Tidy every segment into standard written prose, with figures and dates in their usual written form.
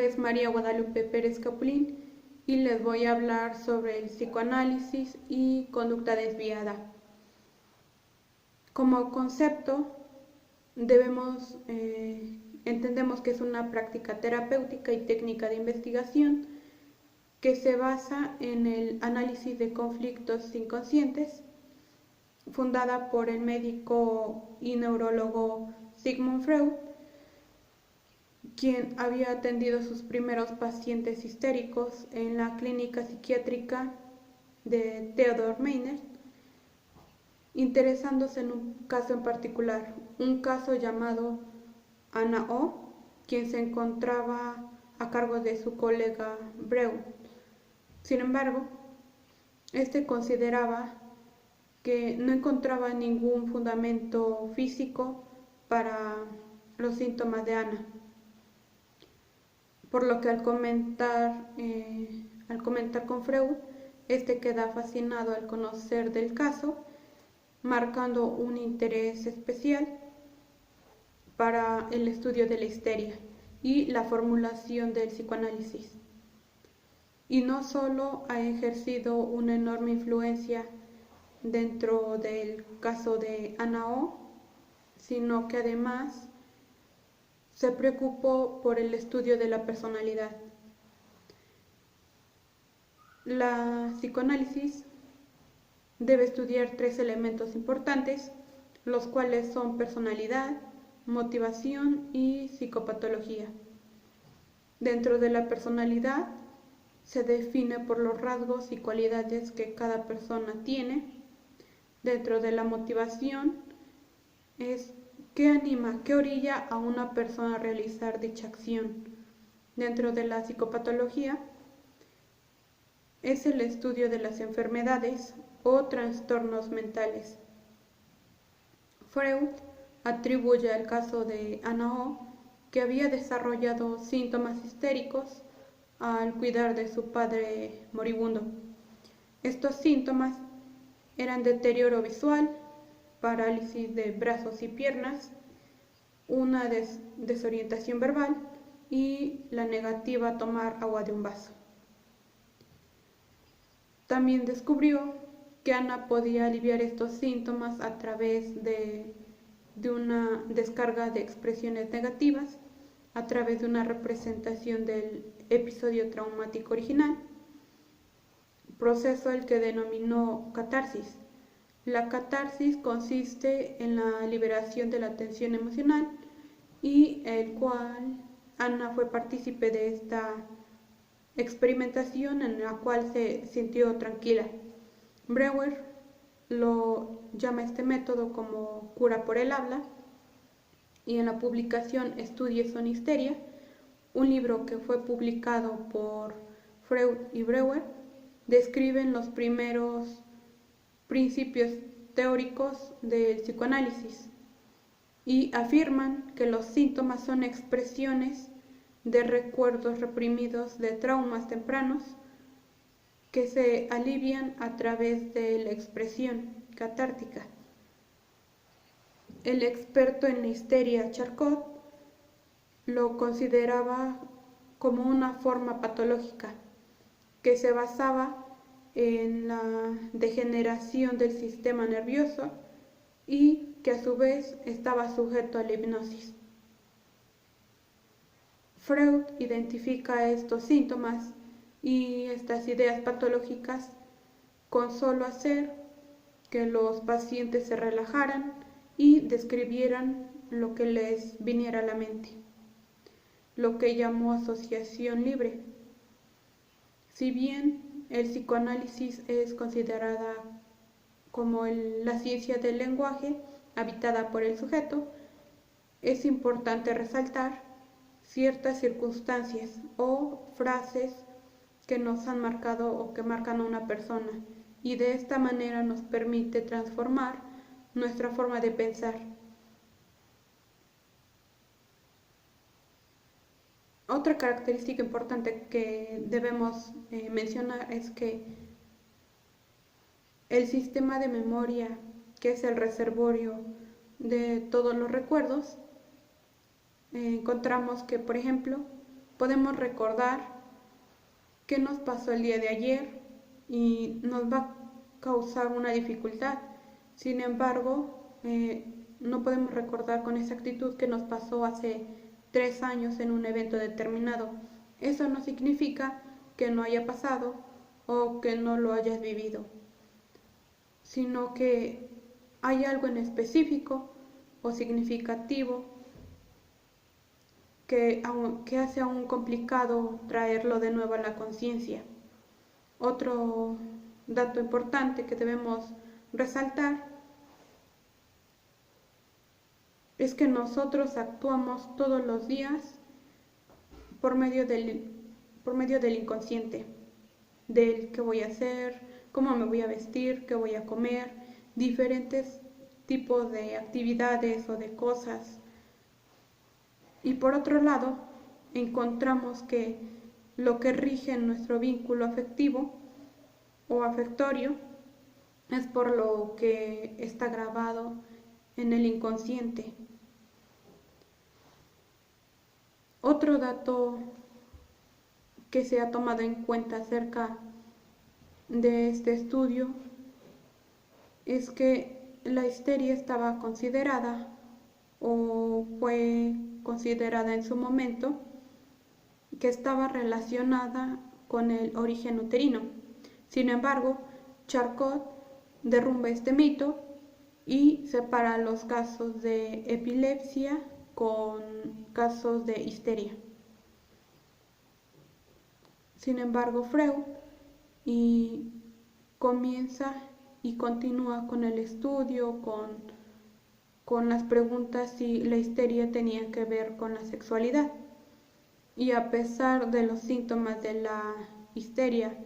nombre es María Guadalupe Pérez Capulín y les voy a hablar sobre el psicoanálisis y conducta desviada. Como concepto, entendemos que es una práctica terapéutica y técnica de investigación que se basa en el análisis de conflictos inconscientes, fundada por el médico y neurólogo Sigmund Freud, quien había atendido sus primeros pacientes histéricos en la clínica psiquiátrica de Theodor Meiner, interesándose en un caso en particular, un caso llamado Anna O, quien se encontraba a cargo de su colega Freud. Sin embargo, este consideraba que no encontraba ningún fundamento físico para los síntomas de Anna, por lo que al comentar con Freud, este queda fascinado al conocer del caso, marcando un interés especial para el estudio de la histeria y la formulación del psicoanálisis. Y no solo ha ejercido una enorme influencia dentro del caso de Anna O, sino que además se preocupó por el estudio de la personalidad. La psicoanálisis debe estudiar 3 elementos importantes, los cuales son personalidad, motivación y psicopatología. Dentro de la personalidad se define por los rasgos y cualidades que cada persona tiene. Dentro de la motivación es qué anima, qué orilla a una persona a realizar dicha acción. Dentro de la psicopatología es el estudio de las enfermedades o trastornos mentales. Freud atribuye al caso de Anna O que había desarrollado síntomas histéricos al cuidar de su padre moribundo. Estos síntomas eran deterioro visual, parálisis de brazos y piernas, una desorientación verbal y la negativa a tomar agua de un vaso. También descubrió que Anna podía aliviar estos síntomas a través de una descarga de expresiones negativas, a través de una representación del episodio traumático original, proceso el que denominó catarsis. La catarsis consiste en la liberación de la tensión emocional y el cual Anna fue partícipe de esta experimentación en la cual se sintió tranquila. Breuer lo llama este método como cura por el habla, y en la publicación Estudios en Histeria, un libro que fue publicado por Freud y Breuer, describen los primeros principios teóricos del psicoanálisis y afirman que los síntomas son expresiones de recuerdos reprimidos de traumas tempranos que se alivian a través de la expresión catártica. El experto en la histeria Charcot lo consideraba como una forma patológica que se basaba en la degeneración del sistema nervioso y que a su vez estaba sujeto a la hipnosis. Freud identifica estos síntomas y estas ideas patológicas con solo hacer que los pacientes se relajaran y describieran lo que les viniera a la mente, lo que llamó asociación libre. Si bien el psicoanálisis es considerada como la ciencia del lenguaje habitada por el sujeto, es importante resaltar ciertas circunstancias o frases que nos han marcado o que marcan a una persona, y de esta manera nos permite transformar nuestra forma de pensar. Otra característica importante que debemos mencionar es que el sistema de memoria, que es el reservorio de todos los recuerdos, encontramos que, por ejemplo, podemos recordar qué nos pasó el día de ayer y nos va a causar una dificultad. Sin embargo, no podemos recordar con exactitud qué nos pasó hace 3 años en un evento determinado. Eso no significa que no haya pasado o que no lo hayas vivido, sino que hay algo en específico o significativo que hace aún complicado traerlo de nuevo a la conciencia. Otro dato importante que debemos resaltar es que nosotros actuamos todos los días por medio del inconsciente, del qué voy a hacer, cómo me voy a vestir, qué voy a comer, diferentes tipos de actividades o de cosas. Y por otro lado, encontramos que lo que rige nuestro vínculo afectivo o afectorio es por lo que está grabado en el inconsciente. Otro dato que se ha tomado en cuenta acerca de este estudio es que la histeria estaba considerada o fue considerada en su momento que estaba relacionada con el origen uterino. Sin embargo, Charcot derrumba este mito y separa los casos de epilepsia con casos de histeria. Sin embargo, Freud comienza y continúa con el estudio, con las preguntas si la histeria tenía que ver con la sexualidad. Y a pesar de los síntomas de la histeria,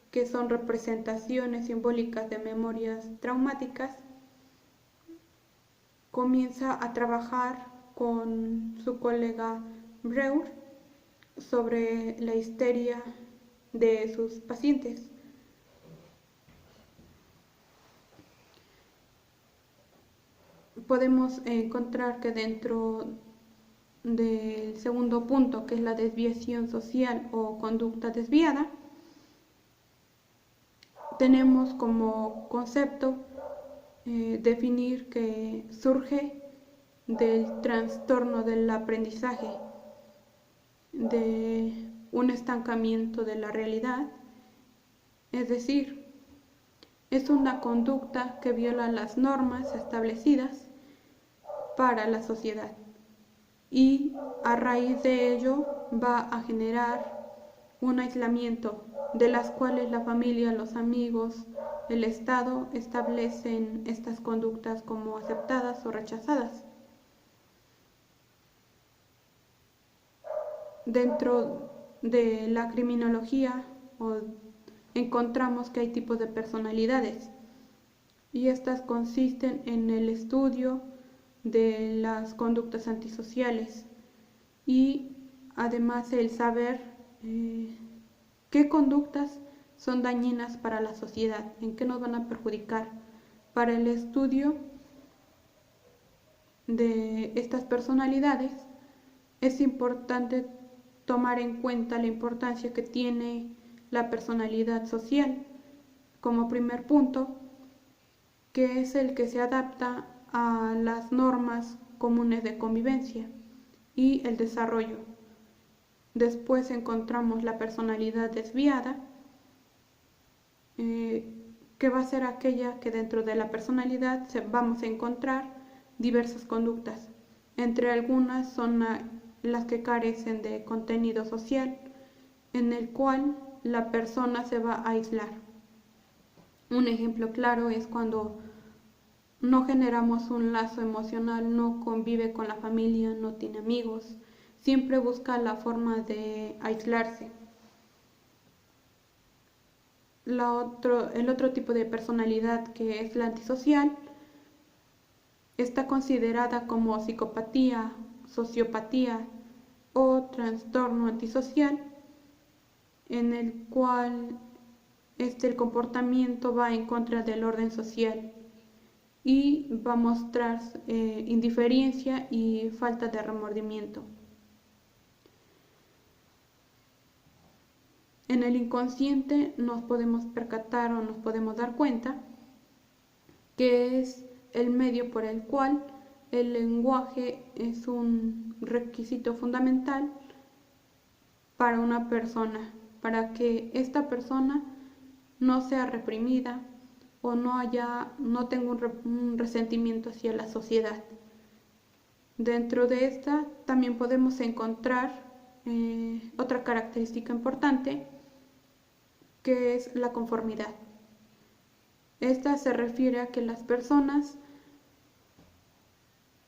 que son representaciones simbólicas de memorias traumáticas, comienza a trabajar con su colega Breuer sobre la histeria de sus pacientes. Podemos encontrar que dentro del segundo punto, que es la desviación social o conducta desviada, tenemos como concepto definir que surge del trastorno del aprendizaje, de un estancamiento de la realidad, es decir, es una conducta que viola las normas establecidas para la sociedad y a raíz de ello va a generar un aislamiento de las cuales la familia, los amigos, el Estado establecen estas conductas como aceptadas o rechazadas. Dentro de la criminología encontramos que hay tipos de personalidades y estas consisten en el estudio de las conductas antisociales y además el saber qué conductas son dañinas para la sociedad, en qué nos van a perjudicar. Para el estudio de estas personalidades es importante tomar en cuenta la importancia que tiene la personalidad social como primer punto, que es el que se adapta a las normas comunes de convivencia y el desarrollo. Después encontramos la personalidad desviada, que va a ser aquella que dentro de la personalidad vamos a encontrar diversas conductas. Entre algunas son las que carecen de contenido social, en el cual la persona se va a aislar. Un ejemplo claro es cuando no generamos un lazo emocional, no convive con la familia, no tiene amigos, siempre busca la forma de aislarse. El otro tipo de personalidad, que es la antisocial, está considerada como psicopatía, sociopatía o trastorno antisocial, en el cual el comportamiento va en contra del orden social y va a mostrar indiferencia y falta de remordimiento. En el inconsciente nos podemos percatar o nos podemos dar cuenta que es el medio por el cual el lenguaje es un requisito fundamental para una persona, para que esta persona no sea reprimida o no tenga un resentimiento hacia la sociedad. Dentro de esta también podemos encontrar otra característica importante, que es la conformidad. Esta se refiere a que las personas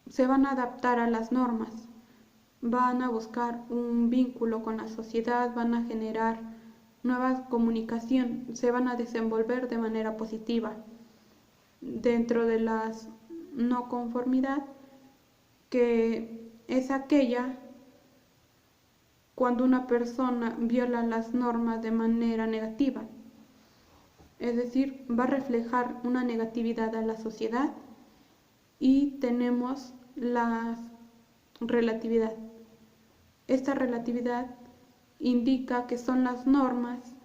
se van a adaptar a las normas, van a buscar un vínculo con la sociedad, van a generar nueva comunicación, se van a desenvolver de manera positiva. Dentro de las no conformidad, que es aquella cuando una persona viola las normas de manera negativa, es decir, va a reflejar una negatividad a la sociedad. Y tenemos la relatividad. Esta relatividad indica que son las normas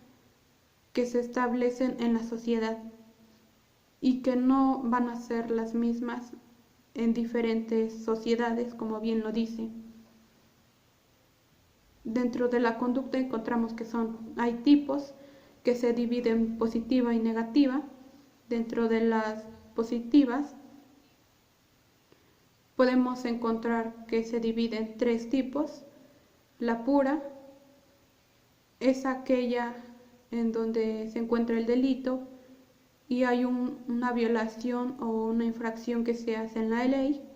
que se establecen en la sociedad y que no van a ser las mismas en diferentes sociedades, como bien lo dice. Dentro de la conducta encontramos que hay tipos que se dividen positiva y negativa. Dentro de las positivas podemos encontrar que se divide en 3 tipos. La pura es aquella en donde se encuentra el delito y hay una violación o una infracción que se hace en la ley.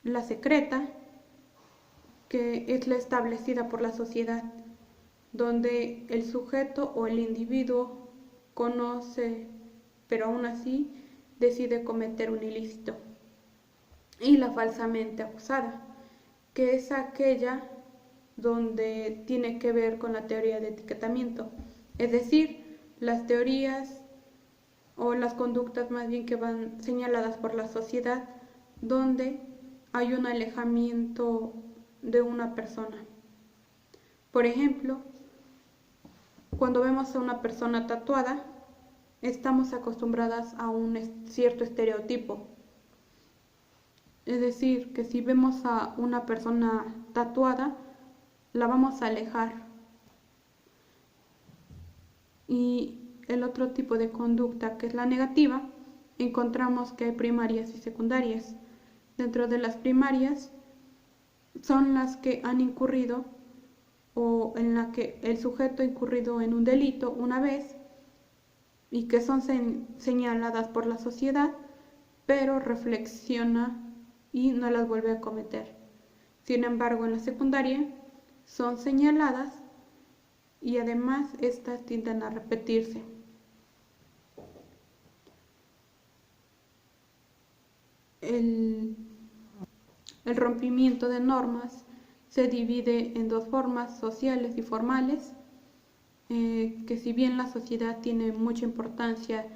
La secreta, que es la establecida por la sociedad, donde el sujeto o el individuo conoce, pero aún así decide cometer un ilícito. Y la falsamente acusada, que es aquella donde tiene que ver con la teoría de etiquetamiento, es decir, las teorías o las conductas más bien que van señaladas por la sociedad, donde hay un alejamiento de una persona. Por ejemplo, cuando vemos a una persona tatuada, estamos acostumbradas a un cierto estereotipo. Es decir, que si vemos a una persona tatuada, la vamos a alejar. Y el otro tipo de conducta, que es la negativa, encontramos que hay primarias y secundarias. Dentro de las primarias son las que han incurrido o en la que el sujeto ha incurrido en un delito una vez y que son señaladas por la sociedad, pero reflexiona y no las vuelve a cometer. Sin embargo, en la secundaria son señaladas y además estas tienden a repetirse. El rompimiento de normas se divide en 2 formas, sociales y formales, que si bien la sociedad tiene mucha importancia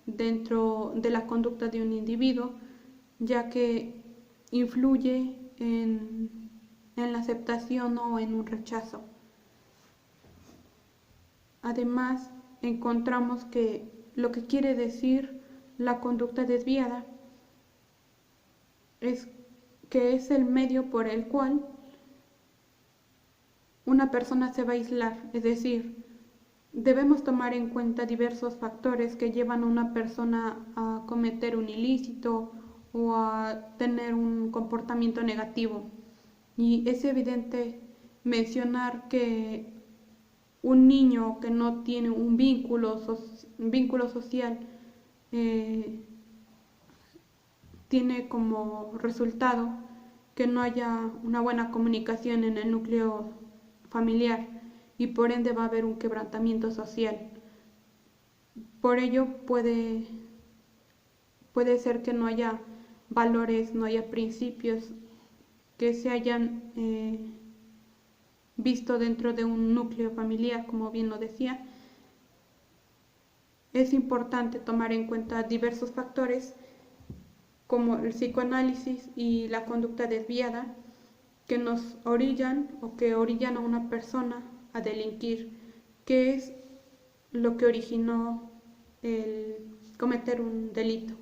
dentro de la conducta de un individuo, ya que influye en la aceptación o en un rechazo. Además, encontramos que lo que quiere decir la conducta desviada es que es el medio por el cual una persona se va a aislar, es decir, debemos tomar en cuenta diversos factores que llevan a una persona a cometer un ilícito o a tener un comportamiento negativo. Y es evidente mencionar que un niño que no tiene un vínculo social tiene como resultado que no haya una buena comunicación en el núcleo familiar y por ende va a haber un quebrantamiento social. Por ello puede ser que no haya valores, no haya principios que se hayan visto dentro de un núcleo familiar, como bien lo decía. Es importante tomar en cuenta diversos factores como el psicoanálisis y la conducta desviada que nos orillan o que orillan a una persona a delinquir, que es lo que originó el cometer un delito.